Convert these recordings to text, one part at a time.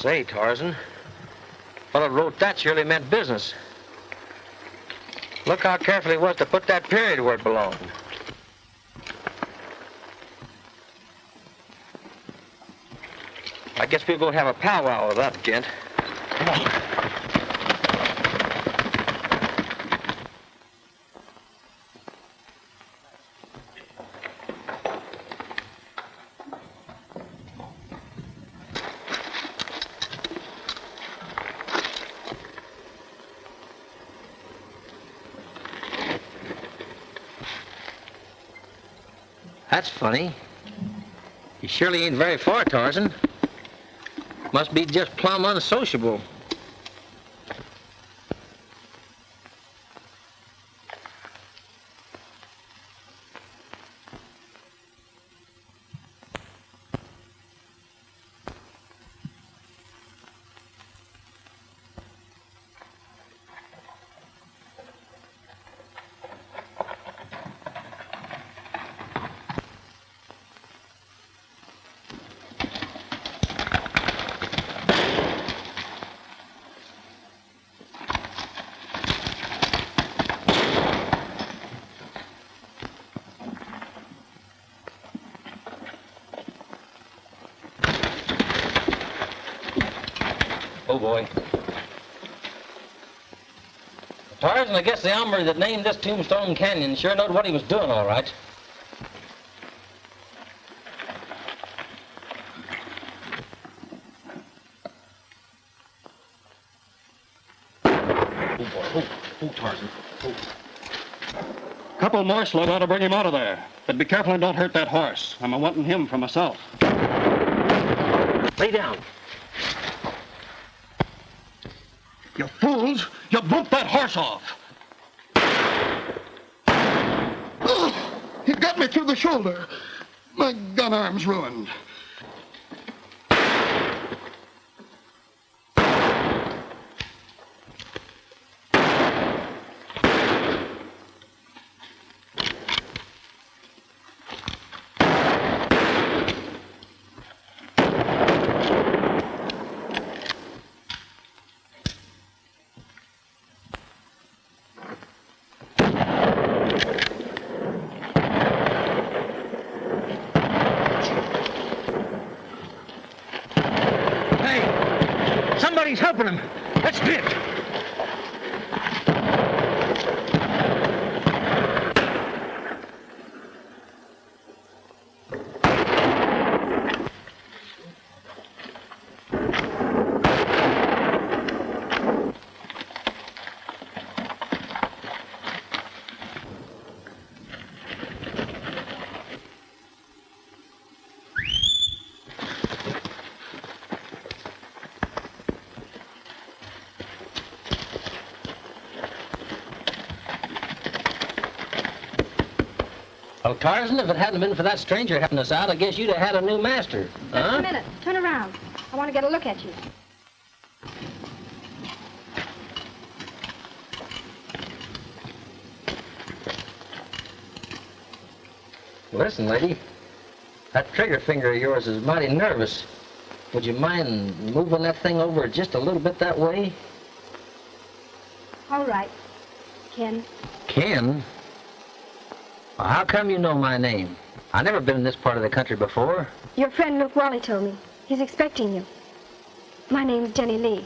Say, Tarzan, the fellow wrote that surely meant business. Look how careful he was to put that period where it belonged. I guess we'll go have a powwow with that gent. Come on. That's funny. You surely ain't very far, Tarzan. Must be just plumb unsociable. Oh, boy. Tarzan, I guess the hombre that named this Tombstone Canyon sure knowed what he was doing, all right. Oh, boy. Oh, Tarzan. Oh. Couple more slugs ought to bring him out of there. But be careful and don't hurt that horse. I'm a-wanting him for myself. Lay down. You fools! You bumped that horse off! Ugh, he got me through the shoulder. My gun arm's ruined. Somebody's helping him. Let's do it. Well, Tarzan, if it hadn't been for that stranger helping us out, I guess you'd have had a new master. Just a minute. Turn around. I want to get a look at you. Listen, lady, that trigger finger of yours is mighty nervous. Would you mind moving that thing over just a little bit that way? All right. Ken. Ken? Well, how come you know my name? I've never been in this part of the country before. Your friend Luke Wally told me. He's expecting you. My name's Jenny Lee.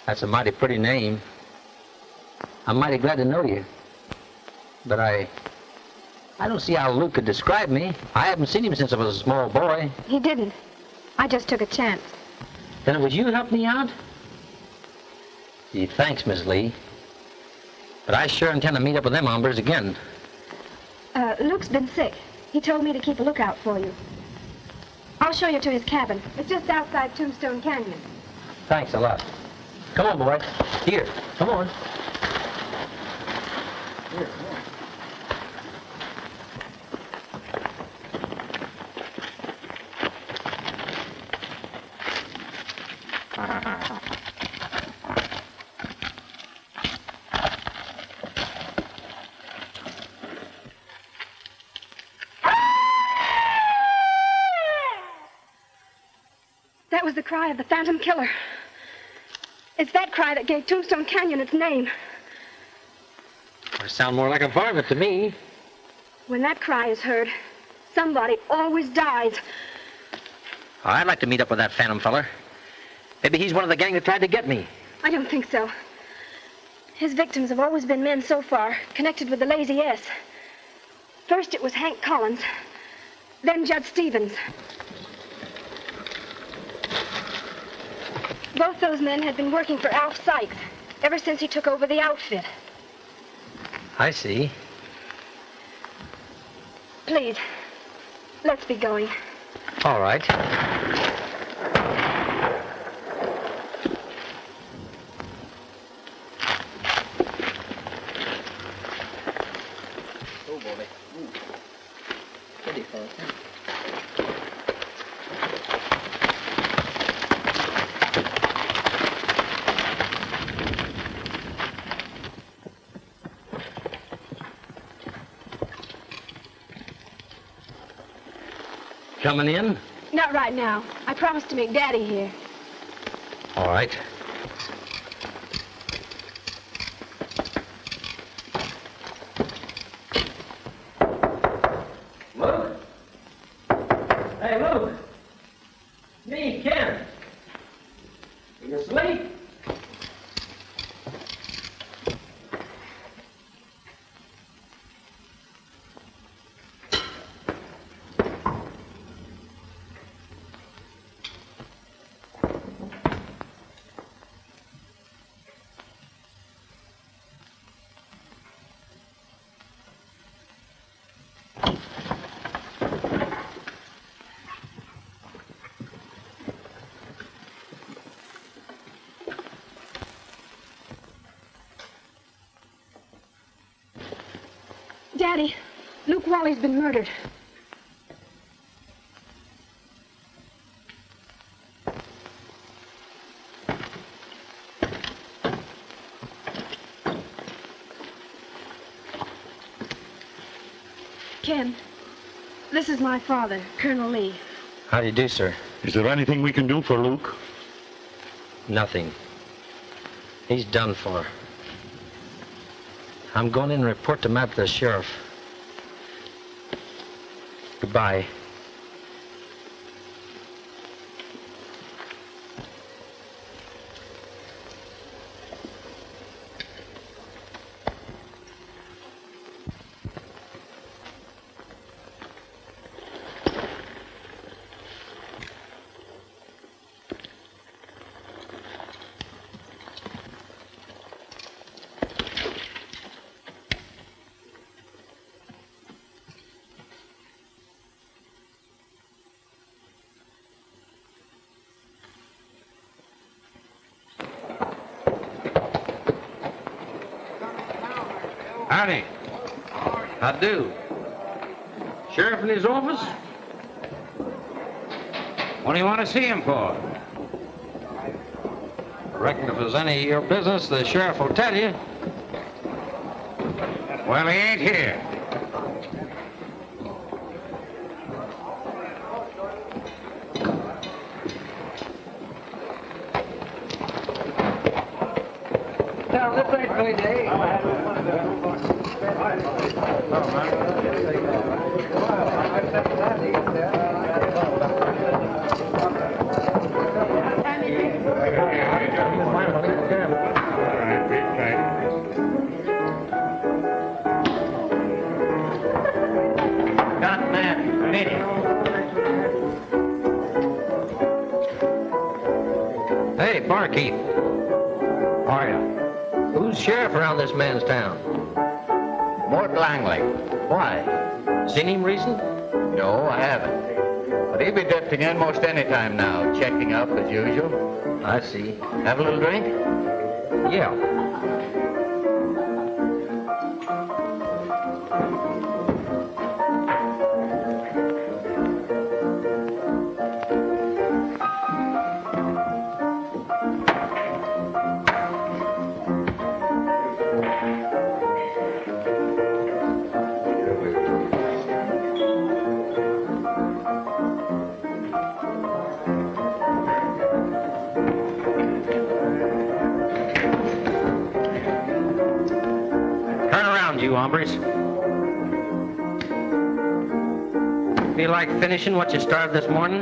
That's a mighty pretty name. I'm mighty glad to know you. But I don't see how Luke could describe me. I haven't seen him since I was a small boy. He didn't. I just took a chance. Then it was you who helped me out? Gee, thanks, Miss Lee. But I sure intend to meet up with them hombres again. Luke's been sick. He told me to keep a lookout for you. I'll show you to his cabin. It's just outside Tombstone Canyon. Thanks a lot. Come on, boy. Here, come on. Here, come on. That was the cry of the Phantom Killer. It's that cry that gave Tombstone Canyon its name. It sounds more like a varmint to me. When that cry is heard, somebody always dies. Oh, I'd like to meet up with that Phantom feller. Maybe he's one of the gang that tried to get me. I don't think so. His victims have always been men so far, connected with the Lazy S. First it was Hank Collins, then Judd Stevens. Both those men had been working for Alf Sykes ever since he took over the outfit. I see. Please, let's be going. All right. Oh, boy. Pretty far. Coming in? Not right now. I promised to meet Daddy here. All right. Luke? Hey, Luke. Me, Ken. You asleep? Daddy, Luke Wally's been murdered. Ken, this is my father, Colonel Lee. How do you do, sir? Is there anything we can do for Luke? Nothing. He's done for. I'm going in and report the map to the sheriff. Goodbye. Howdy. I do. Sheriff in his office? What do you want to see him for? Reckon if there's any of your business, the sheriff will tell you. Well, he ain't here. Now, this ain't payday. Got man, ready. Hey, barkeep. How are you? Who's sheriff around this man's town? Mort Langley. Why? Seen him recent? No, I haven't. But he'll be drifting in most any time now, checking up as usual. I see. Have a little drink? Yeah. hombres. Feel like finishing what you started this morning?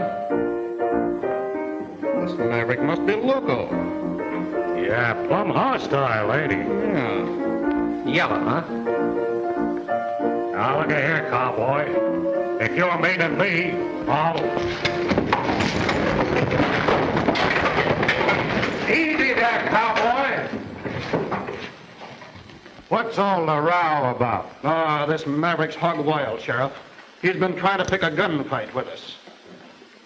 This maverick must be loco. Yeah, plumb hostile, ain't he? Yeah. Yellow, huh? Now, look at here, cowboy. If you're meaning me, I'll... Easy there, cowboy. What's all the row about? This maverick's hog wild, Sheriff. He's been trying to pick a gunfight with us.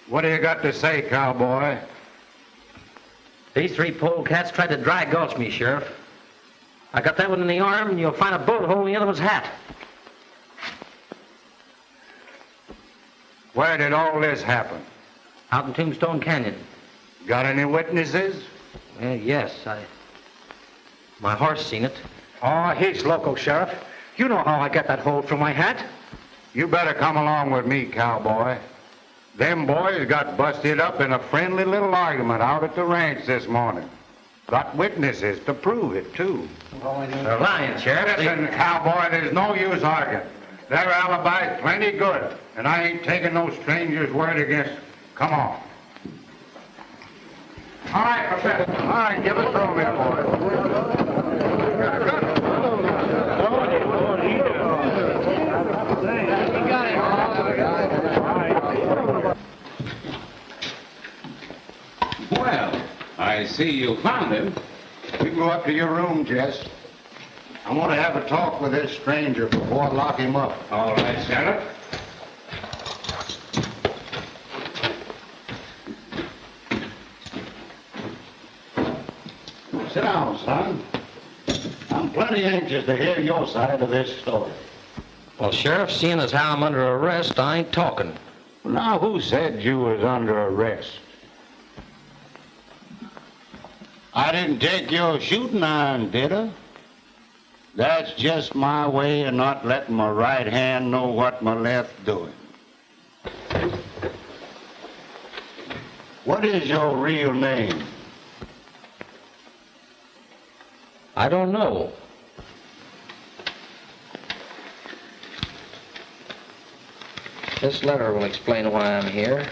What do you got to say, cowboy? These three polecats tried to dry gulch me, Sheriff. I got that one in the arm, and you'll find a bullet hole in the other one's hat. Where did all this happen? Out in Tombstone Canyon. Got any witnesses? Yes, my horse seen it. Oh, he's loco, Sheriff. You know how I got that hole through my hat. You better come along with me, cowboy. Them boys got busted up in a friendly little argument out at the ranch this morning. Got witnesses to prove it, too. They're lying, Sheriff. Listen, cowboy, there's no use arguing. Their alibi's plenty good, and I ain't taking no stranger's word against them. Come on. All right, Professor. All right, give us room here, boys. Well, I see you found him. You can go up to your room, Jess. I want to have a talk with this stranger before I lock him up. All right, Sheriff. Sit down, son. I'm plenty anxious to hear your side of this story. Well, Sheriff, seeing as how I'm under arrest, I ain't talking. Now, who said you was under arrest? I didn't take your shooting iron, did I? That's just my way of not letting my right hand know what my left doing. What is your real name? I don't know. This letter will explain why I'm here.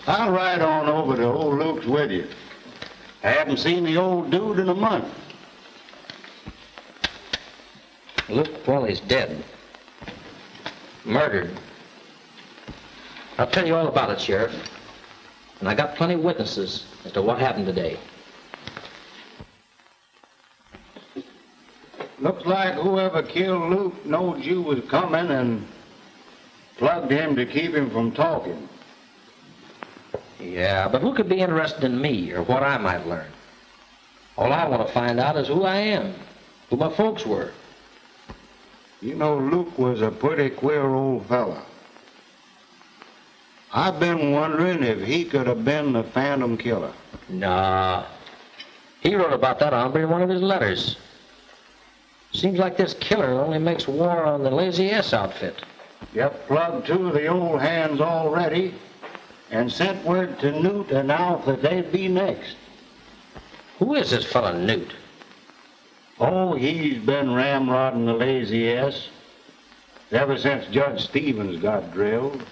I'll ride on over to old Luke's with you. I haven't seen the old dude in a month. Luke, well, he's dead. Murdered. I'll tell you all about it, Sheriff. And I got plenty of witnesses as to what happened today. Looks like whoever killed Luke knowed you was coming and plugged him to keep him from talking. Yeah, but who could be interested in me or what I might learn? All I want to find out is who I am, who my folks were. You know, Luke was a pretty queer old fella. I've been wondering if he could have been the Phantom Killer. Nah. He wrote about that hombre in one of his letters. Seems like this killer only makes war on the Lazy S outfit. Yep, plugged two of the old hands already and sent word to Newt and Alf that they'd be next. Who is this fella Newt? Oh, he's been ramrodding the Lazy S ever since Judge Stevens got drilled.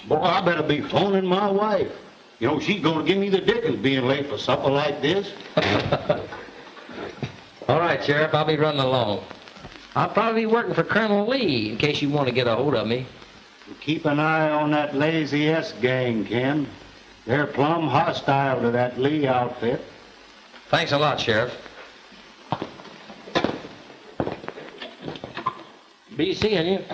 Boy, I better be phoning my wife. You know, she's gonna give me the dickens being late for supper like this. All right, Sheriff, I'll be running along. I'll probably be working for Colonel Lee in case you want to get a hold of me. Keep an eye on that Lazy S gang, Ken. They're plumb hostile to that Lee outfit. Thanks a lot, Sheriff. Be seeing you.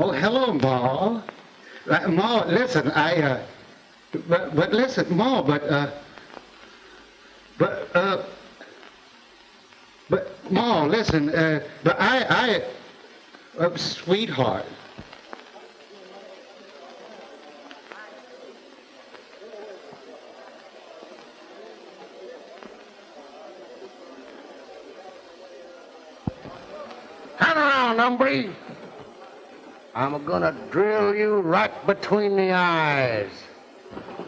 Oh, hello, Ma. Ma, listen, but listen, Ma, but Ma, listen, sweetheart. Turn around, hombre. I'm gonna drill you right between the eyes.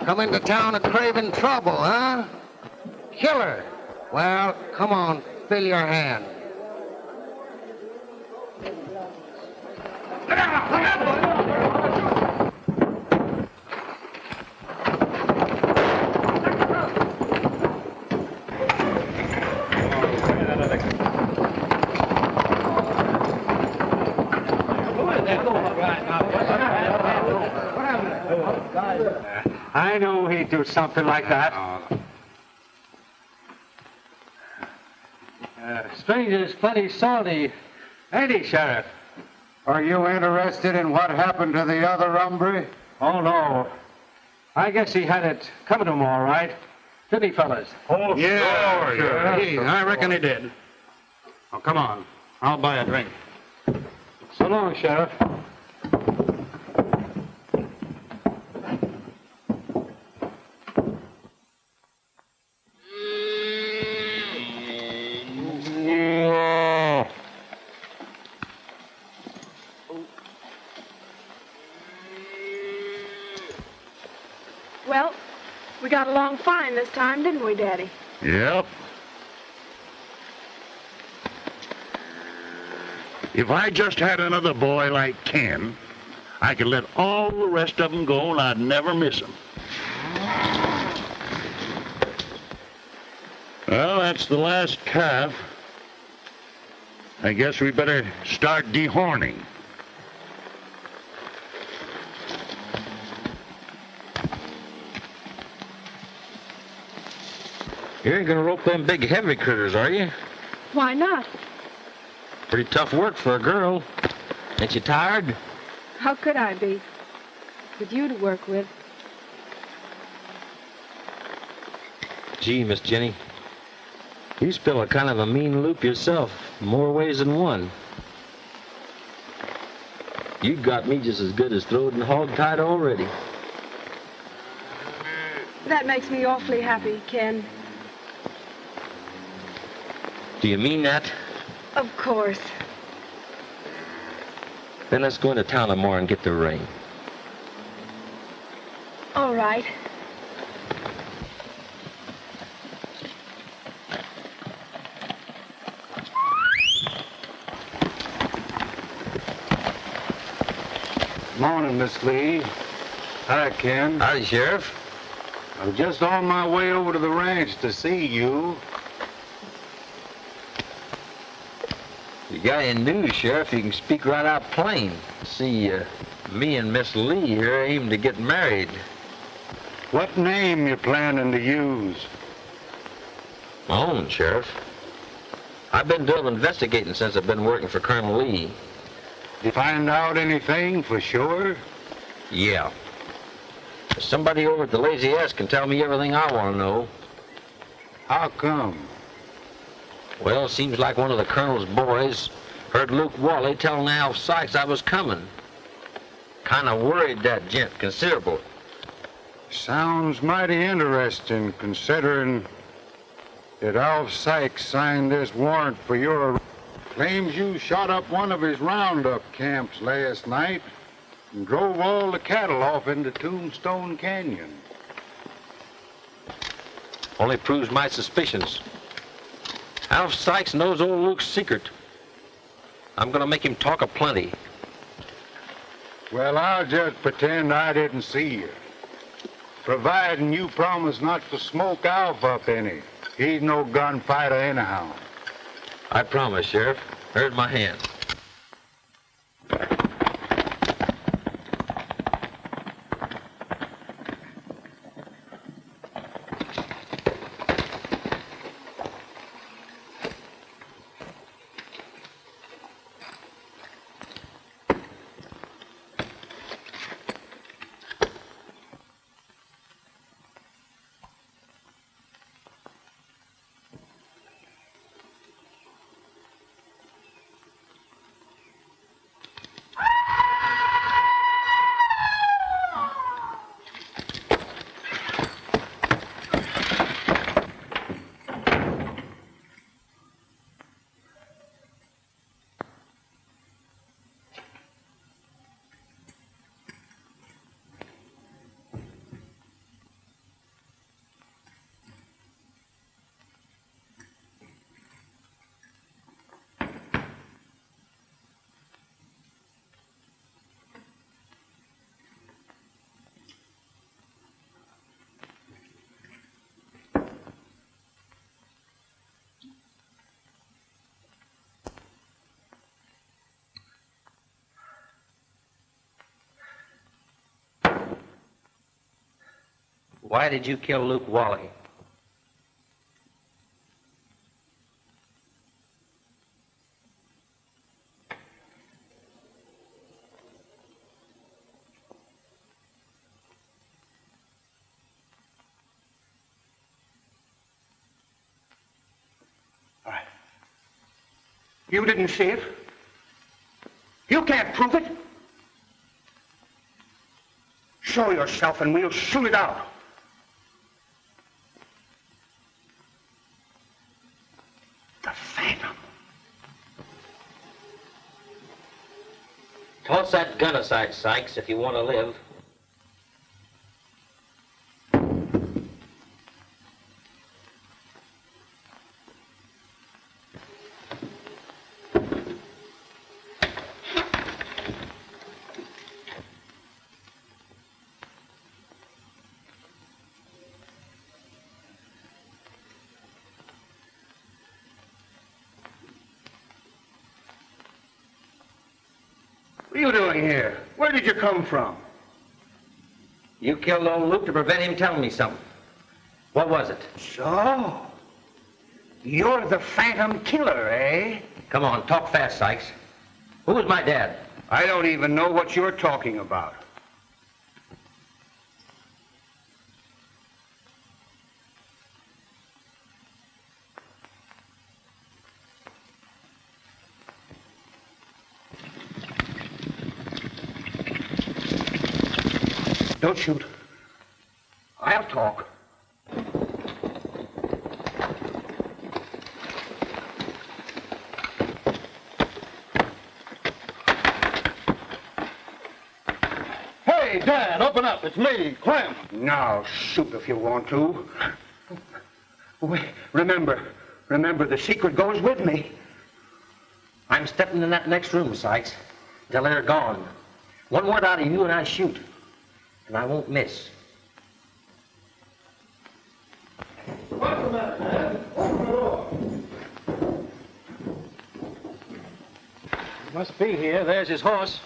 Come into town a craving trouble, huh? Killer. Well, come on, fill your hand. I knew he'd do something like that. Stranger's plenty salty, ain't he, Sheriff? Are you interested in what happened to the other hombre? Oh, no. I guess he had it coming to him all right. Didn't he, fellas? Oh, Yeah, sure. Gee, I reckon he did. Oh, come on. I'll buy a drink. So long, Sheriff. Well, we got along fine this time, didn't we, Daddy? Yep. If I just had another boy like Ken, I could let all the rest of them go and I'd never miss them. Well, that's the last calf. I guess we better start dehorning. You ain't gonna rope them big heavy critters, are you? Why not? Pretty tough work for a girl. Ain't you tired? How could I be? With you to work with. Gee, Miss Jenny, you spill a kind of a mean loop yourself, more ways than one. You got me just as good as throwed and hog-tied already. That makes me awfully happy, Ken. Do you mean that? Of course. Then let's go into town tomorrow and get the ring. All right. Morning, Miss Lee. Hi, Ken. Howdy, Sheriff. I'm just on my way over to the ranch to see you. You got any news, Sheriff? You can speak right out plain. See, me and Miss Lee here aim to get married. What name you planning to use? My own, Sheriff. I've been doing investigating since I've been working for Colonel Lee. You find out anything for sure? Yeah. Somebody over at the Lazy S can tell me everything I want to know. How come? Well, it seems like one of the Colonel's boys heard Luke Wally tell Alf Sykes I was coming. Kind of worried that gent considerable. Sounds mighty interesting, considering that Alf Sykes signed this warrant for your arrest. Claims you shot up one of his roundup camps last night and drove all the cattle off into Tombstone Canyon. Only proves my suspicions. Alf Sykes knows old Luke's secret. I'm gonna make him talk aplenty. Well, I'll just pretend I didn't see you. Providing you promise not to smoke Alf up any. He's no gunfighter anyhow. I promise, Sheriff. There's my hand. Why did you kill Luke Wally? You didn't see it? You can't prove it? Show yourself and we'll shoot it out. The Phantom. Toss that gun aside, Sykes, if you want to live. What are you doing here? Where did you come from? You killed old Luke to prevent him telling me something. What was it? So, you're the Phantom Killer, eh? Come on, talk fast, Sykes. Who was my dad? I don't even know what you're talking about. Don't shoot. I'll talk. Hey, Dad, open up. It's me, Clem. Now, shoot if you want to. Wait, remember, the secret goes with me. I'm stepping in that next room, Sykes, till they're gone. One word out of you and I shoot. And I won't miss. What's the matter, Dad? Open the door. He must be here. There's his horse.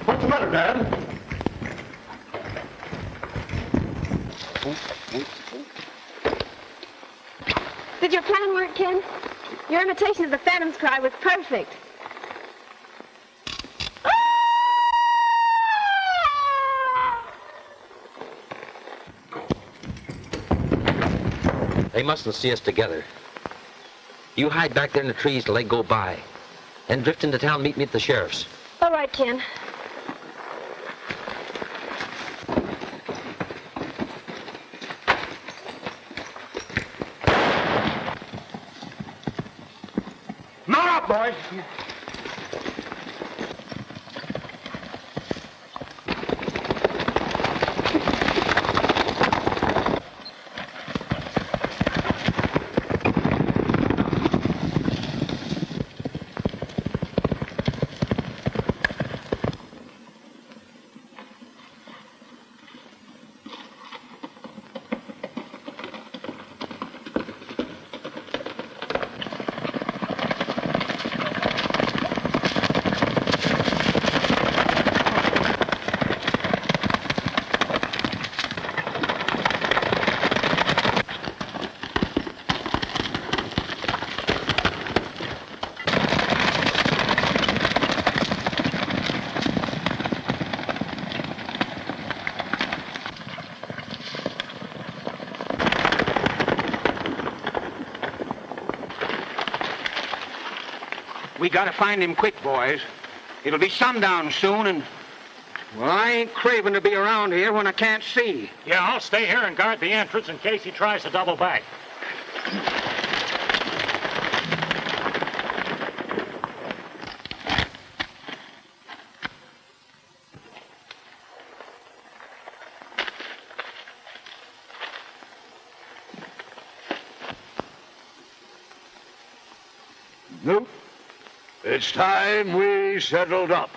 What's the matter, Dad? Did your plan work, Ken? Your imitation of the Phantom's cry was perfect. They mustn't see us together. You hide back there in the trees till they go by. Then drift into town, meet me at the sheriff's. All right, Ken. Mount up, boys. We gotta find him quick, boys. It'll be sundown soon, and, well, I ain't craving to be around here when I can't see. Yeah, I'll stay here and guard the entrance in case he tries to double back. Newt, it's time we settled up.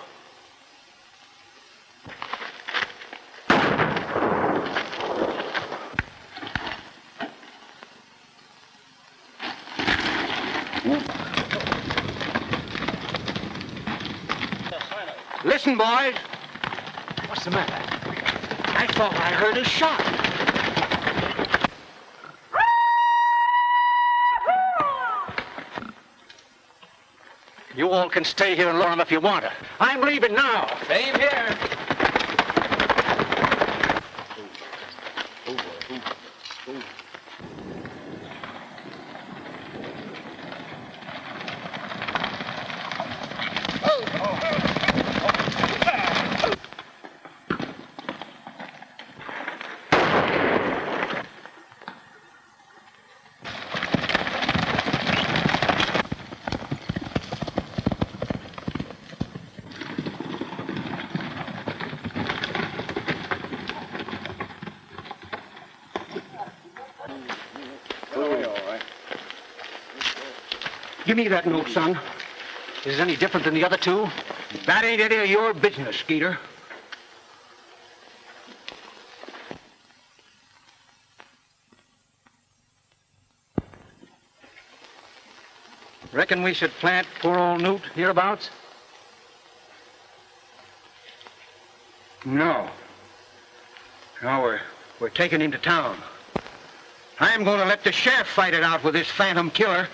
Listen, boys. What's the matter? I thought I heard a shot. You all can stay here and lure him if you want to. I'm leaving now. Same here. Give me that note, son. Is it any different than the other two? That ain't any of your business, Skeeter. Reckon we should plant poor old Newt hereabouts? No. No, we're taking him to town. I'm going to let the sheriff fight it out with this phantom killer.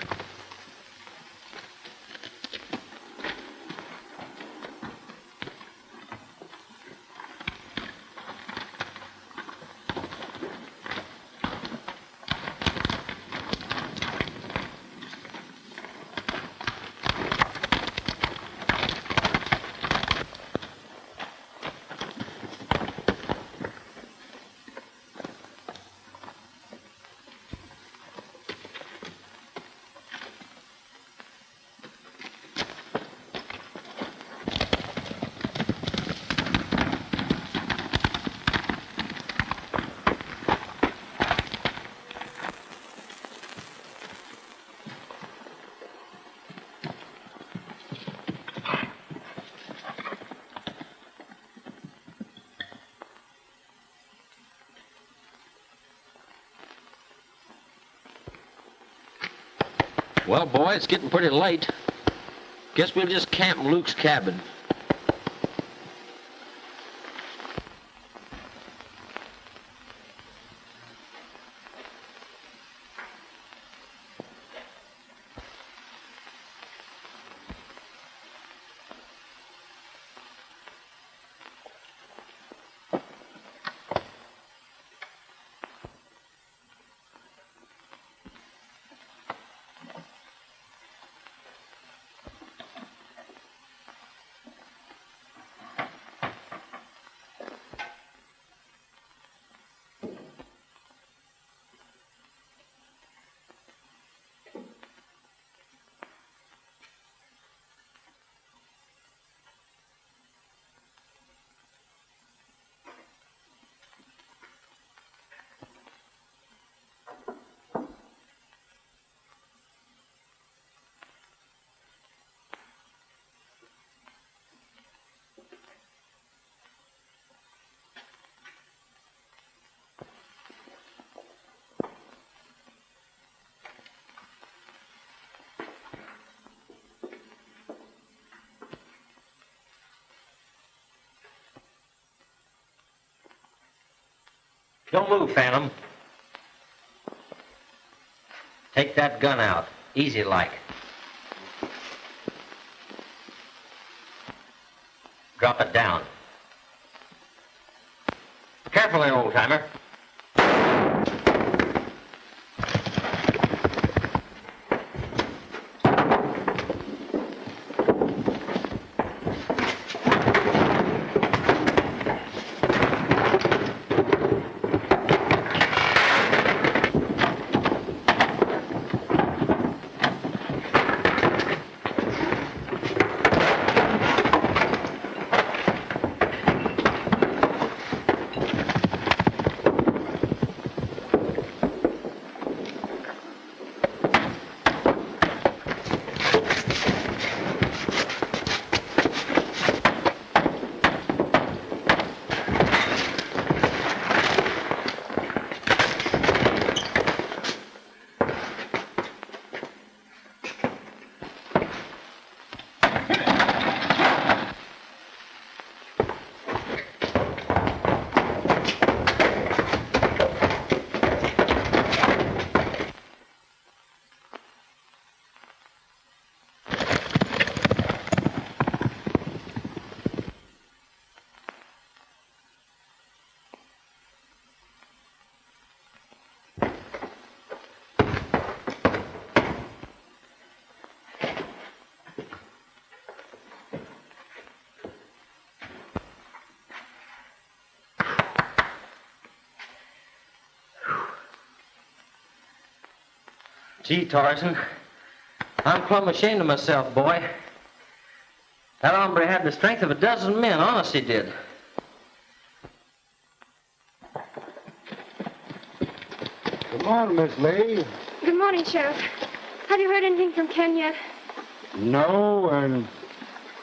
Well, boy, it's getting pretty late. Guess we'll just camp in Luke's cabin. Don't move, Phantom. Take that gun out. Easy like. Drop it down. Carefully, old-timer. Gee, Tarzan, I'm plumb ashamed of myself, boy. That hombre had the strength of a dozen men, honest he did. Good morning, Miss Lee. Good morning, Sheriff. Have you heard anything from Ken yet? No, and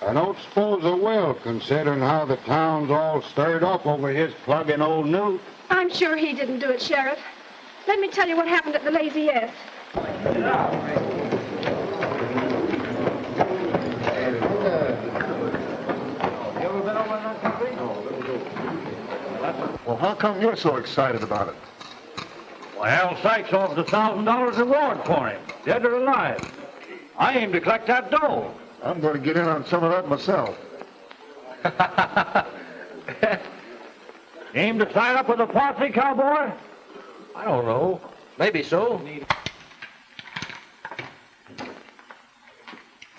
I don't suppose I will, considering how the town's all stirred up over his plugging old Newt. I'm sure he didn't do it, Sheriff. Let me tell you what happened at the Lazy S. Well, how come you're so excited about it? Well, Sykes offers $1,000 reward for him, dead or alive. I aim to collect that dough. I'm going to get in on some of that myself. Aim to sign up with the posse, cowboy? I don't know. Maybe so.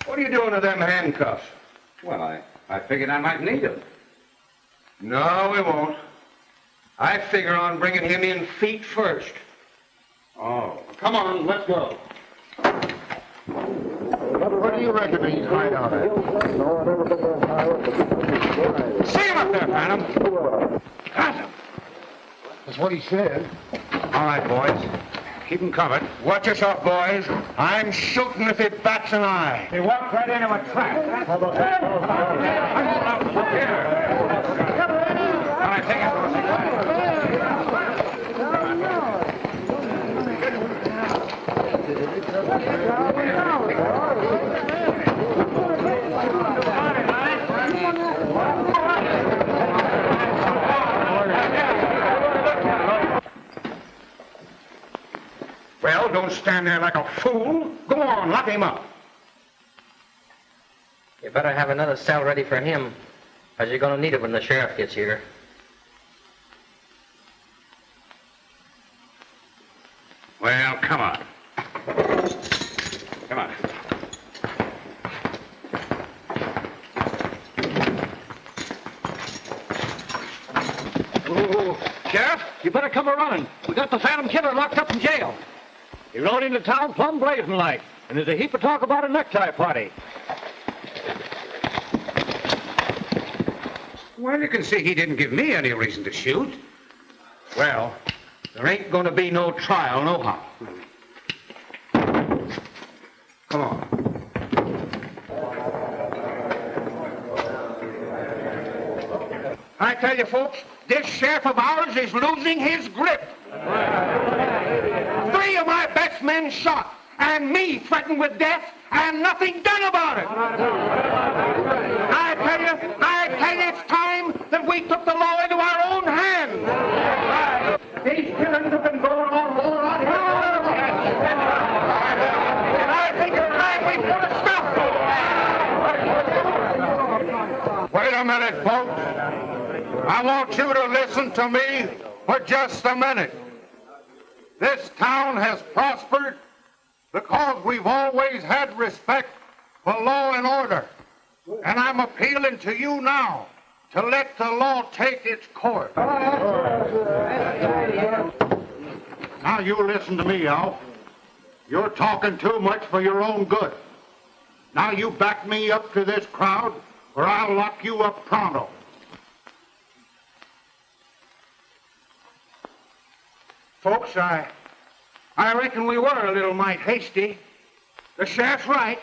What are you doing to them handcuffs? Well, I figured I might need them. No, we won't. I figure on bringing him in feet first. Oh. Come on, let's go. Where do you reckon he'd hide out at? See him up there, Phantom. Got him. That's what he said. All right, boys. Keep him covered. Watch yourself, boys. I'm shooting if he bats an eye. He walked right into a trap. All right, take it. Well, don't stand there like a fool. Go on, lock him up. You better have another cell ready for him, as you're going to need it when the sheriff gets here. Well, come on. Come on. Ooh, Sheriff, you better come a-running. We got the Phantom Killer locked up in jail. He rode into town plumb blazing like, and there's a heap of talk about a necktie party. Well, you can see he didn't give me any reason to shoot. Well, there ain't gonna be no trial, nohow. Come on. I tell you, folks, this sheriff of ours is losing his grip. 3 of my best men shot, and me threatened with death, and nothing done about it. I tell you, it's time that we took the law into our own hands. These killings have been going on all around here. And I think it's time we put a stop to it. Wait a minute, folks. I want you to listen to me for just a minute. This town has prospered because we've always had respect for law and order. And I'm appealing to you now to let the law take its course. Now you listen to me, Alf. You're talking too much for your own good. Now you back me up to this crowd, or I'll lock you up pronto. Folks, I reckon we were a little mite hasty. The sheriff's right.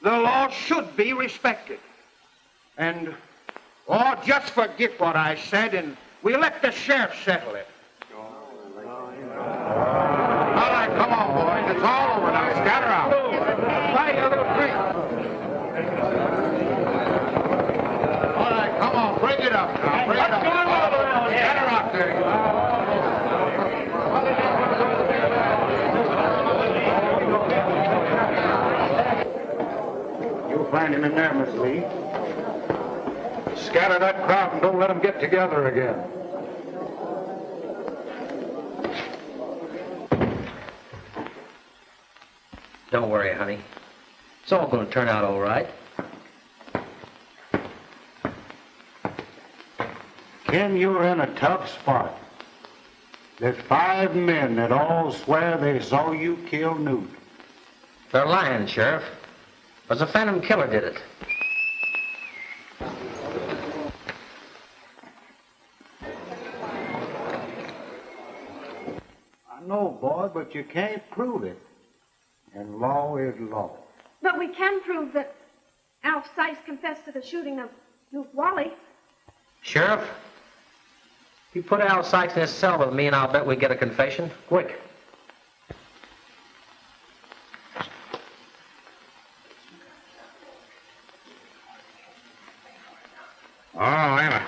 The law should be respected. And, just forget what I said, and we'll let the sheriff settle it. All right, come on, boys. It's all over now. Scatter out. Fight a little drink. All right, come on. Bring it up now. Bring it up. Scatter out there. You'll find him in there, Miss Lee. Scatter that crowd and don't let them get together again. Don't worry, honey. It's all going to turn out all right. Ken, you're in a tough spot. There's 5 men that all swear they saw you kill Newt. They're lying, Sheriff. It was a phantom killer did it. I know, boy, but you can't prove it. And law is law. But we can prove that Alf Sykes confessed to the shooting of Newt Wally. Sheriff, you put Al Sykes in his cell with me and I'll bet we get a confession. Quick. Oh, Anna.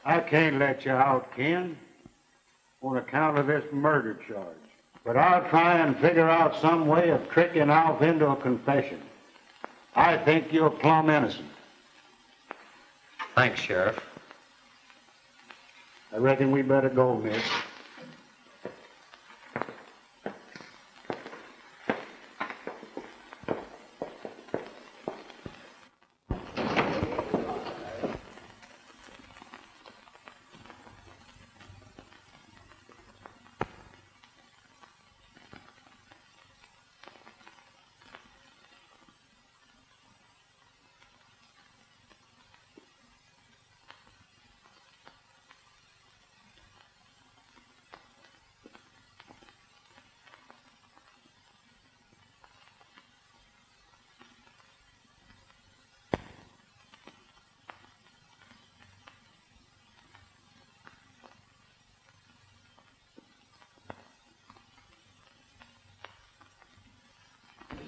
I can't let you out, Ken, on account of this murder charge. But I'll try and figure out some way of tricking Alf into a confession. I think you're plumb innocent. Thanks, Sheriff. I reckon we better go, miss.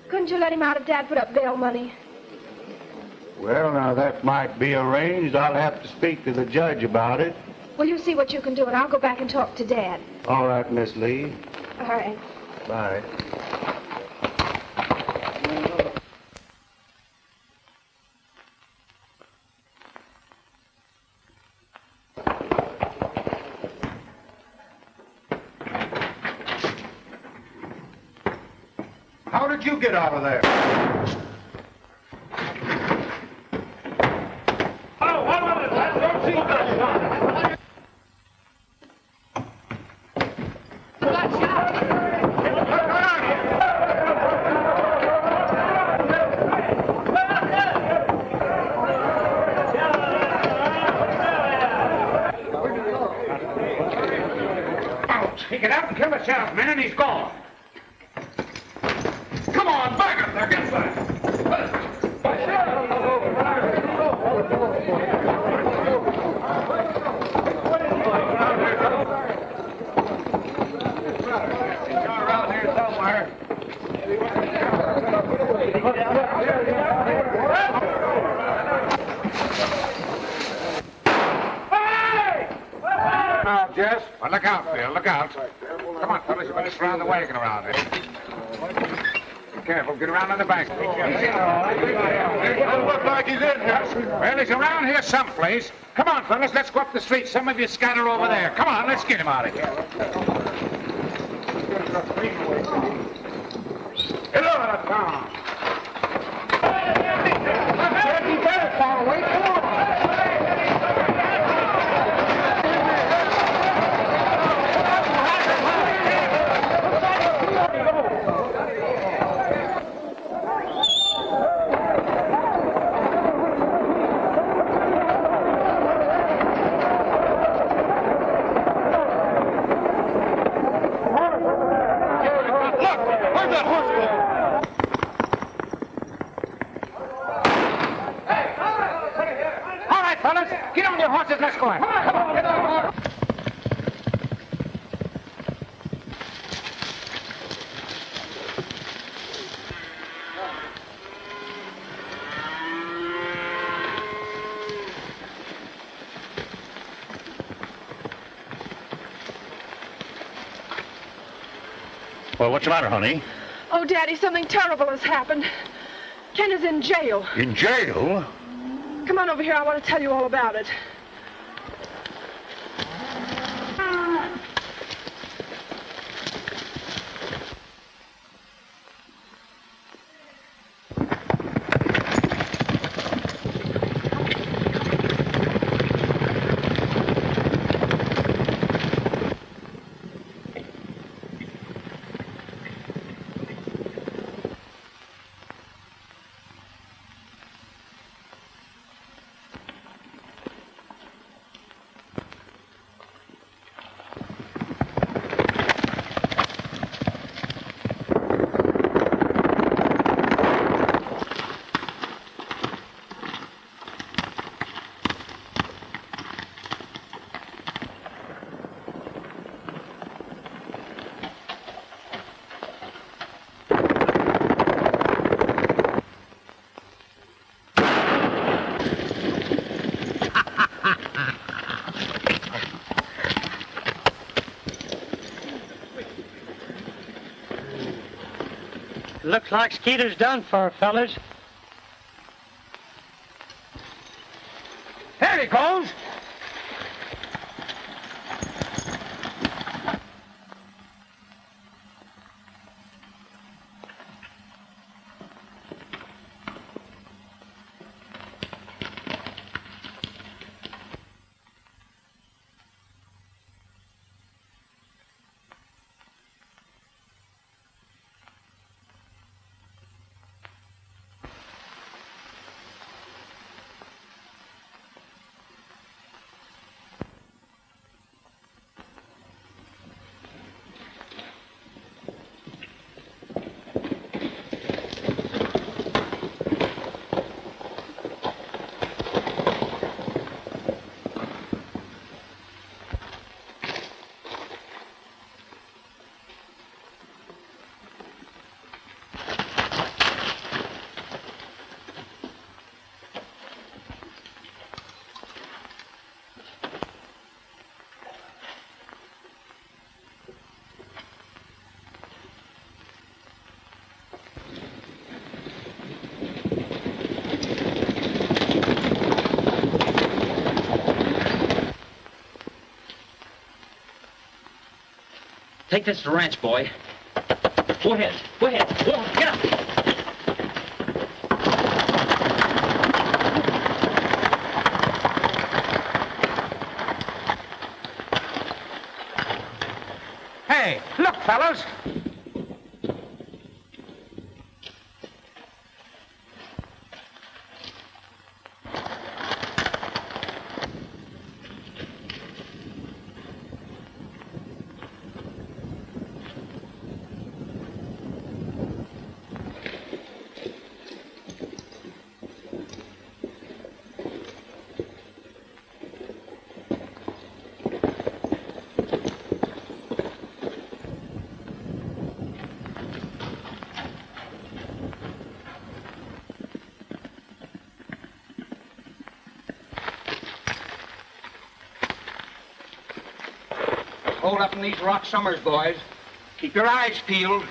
Couldn't you let him out if Dad put up bail money? Well, now, that might be arranged. I'll have to speak to the judge about it. Well, you see what you can do, and I'll go back and talk to Dad. All right, Miss Lee. All right. Bye. How did you get out of there? Oh, what was it? Don't see that. He got out and killed the sheriff, man, and he's gone. Come on, back up there, get back. Around here somewhere. Now, Jess. Well, look out, Bill. Look out. Come on, fellas. You better surround the wagon around here. Be careful. Get around on the back. Doesn't look like he's in here. Well, he's around here someplace. Come on, fellas. Let's go up the street. Some of you scatter over there. Come on. Let's get him out of here. Get out of town. Jess, you better fall away. Come on. Let's go on. Come on, get on. Well, what's the matter, honey? Oh, Daddy, something terrible has happened. Ken is in jail. In jail? Come on over here. I want to tell you all about it. Looks like Skeeter's done for, fellas. There he goes. Take this to the ranch, boy. Go ahead. Go ahead. Go on. Get up. Hey, look, fellas. Hold up in these rock summers, boys. Keep your eyes peeled.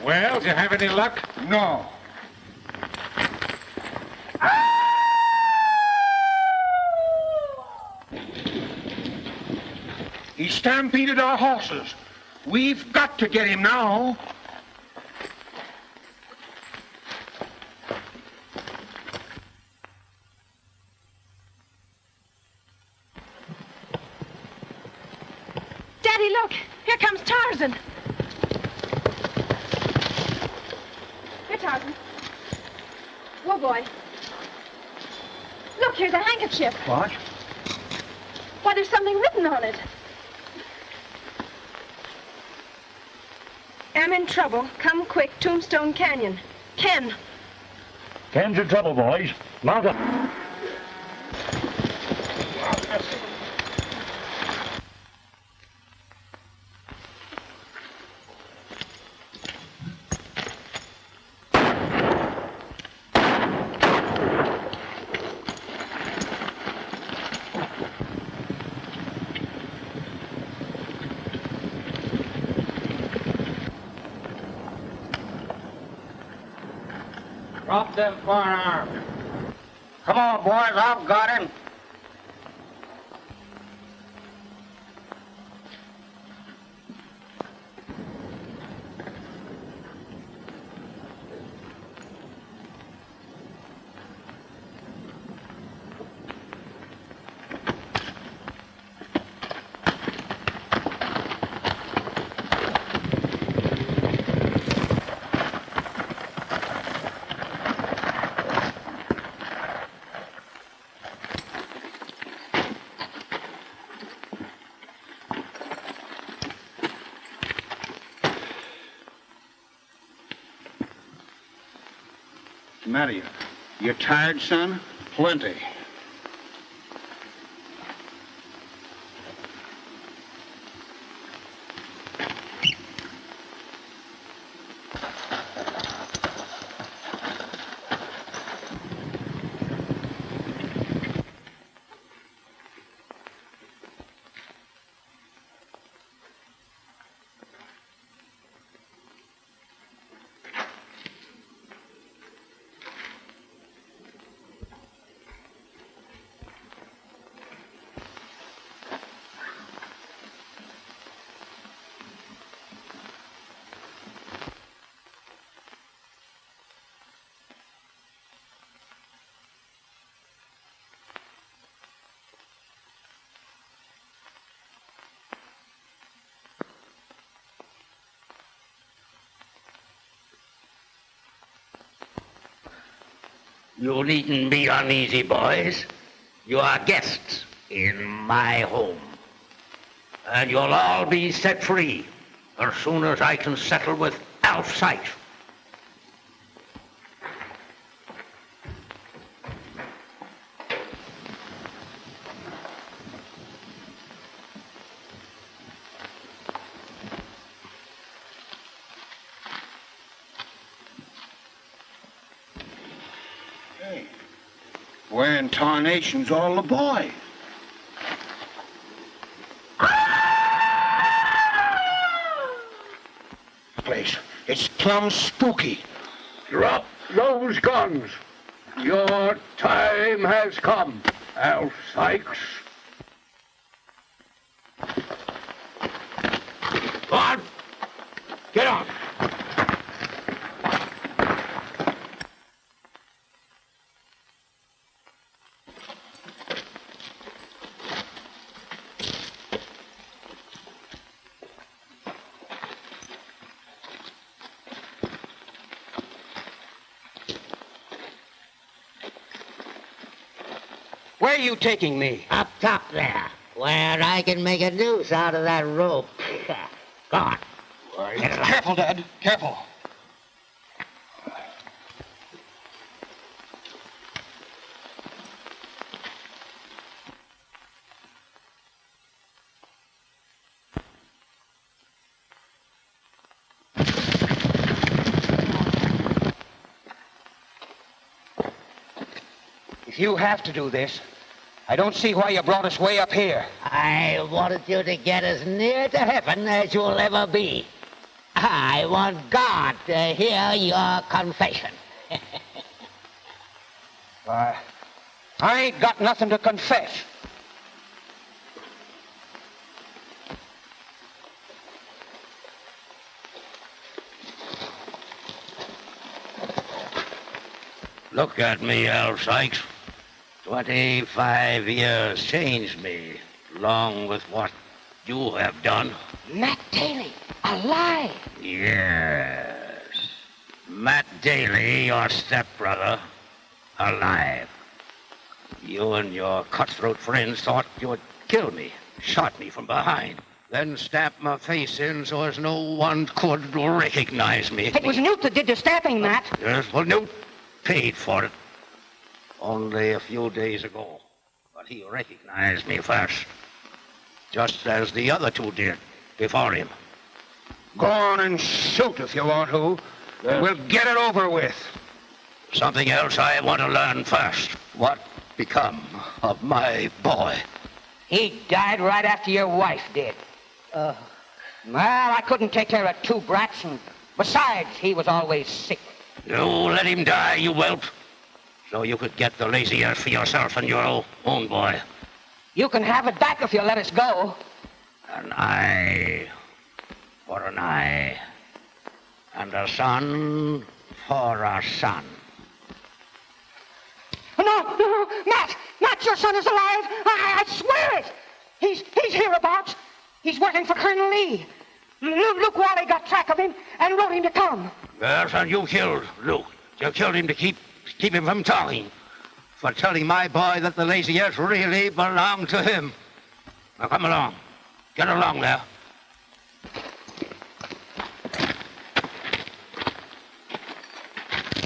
Well, did you have any luck? No. He stampeded our horses. We've got to get him now. Daddy, look! Here comes Tarzan. Here, Tarzan. Whoa, boy. Look, here's a handkerchief. What? Why, there's something written on it. Am in trouble. Come quick. Tombstone Canyon. Ken. Ken's in trouble, boys. Mount up. Drop them firearms. Come on, boys. I've got him. matter you? You tired, son? Plenty. You needn't be uneasy, boys. You are guests in my home. And you'll all be set free as soon as I can settle with Alf Sykes. Where in tarnation's all the boys? Place, it's plumb spooky. Drop those guns. Your time has come, Alf Sykes. Go on. Get on. Where are you taking me? Up top there, where I can make a noose out of that rope. Go on. Careful, Dad. Careful. If you have to do this, I don't see why you brought us way up here. I wanted you to get as near to heaven as you'll ever be. I want God to hear your confession. I ain't got nothing to confess. Look at me, Alf Sykes. 25 years changed me, along with what you have done. Matt Daley, alive. Yes. Matt Daley, your stepbrother, alive. You and your cutthroat friends thought you would kill me, shot me from behind, then stabbed my face in so as no one could recognize me. It was Newt that did the stabbing, Matt. Yes, well, Newt paid for it only a few days ago. But he recognized me first, just as the other two did before him. Go on and shoot if you want to. We'll get it over with. Something else I want to learn first. What become of my boy? He died right after your wife did. Well, I couldn't take care of two brats, and besides, he was always sick. You let him die, you whelp, so you could get the lazy earth for yourself and your own boy. You can have it back if you let us go. An eye for an eye, and a son for a son. No, Matt, your son is alive. I swear it. He's hereabouts. He's working for Colonel Lee. Luke Wally got track of him and wrote him to come. Yes, and you killed Luke. You killed him to keep him from talking, for telling my boy that the lazy earth really belonged to him. Now come along. Get along there.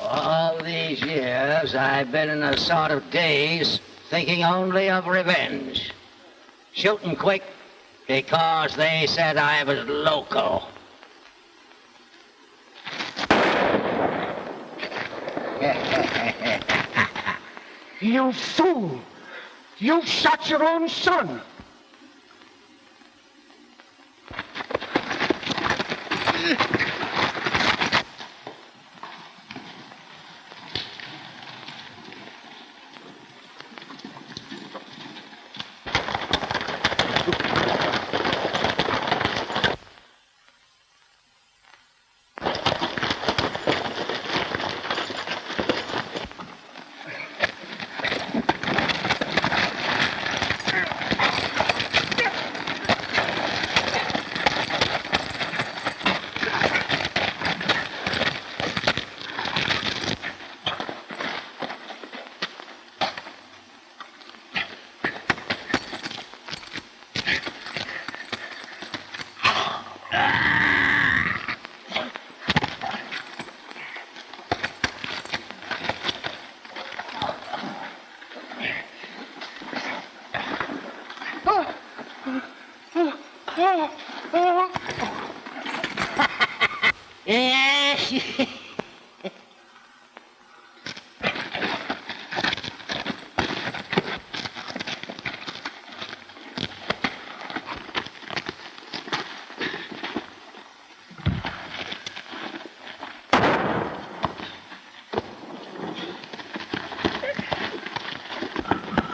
All these years, I've been in a sort of daze, thinking only of revenge. Shooting quick because they said I was loco. You fool! You shot your own son!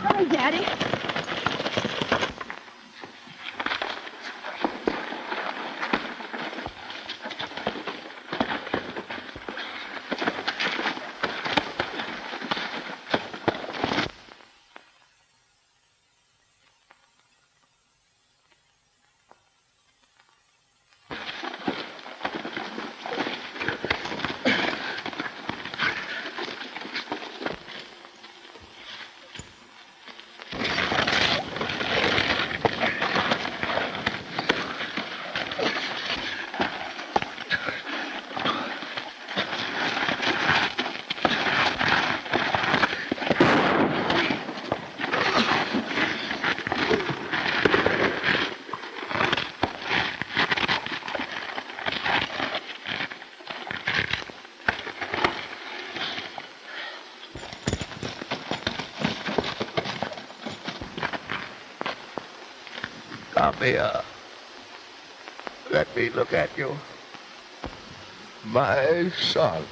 Hi, Daddy. Come here. Let me look at you. My son.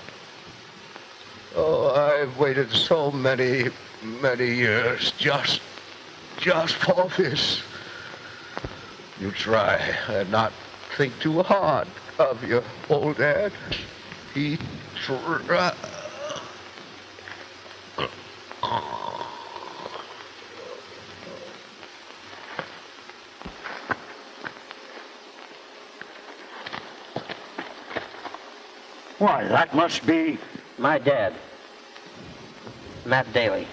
Oh, I've waited so many years just for this. You try and not think too hard of your old dad. He tried. Why, that must be... My dad, Matt Daley.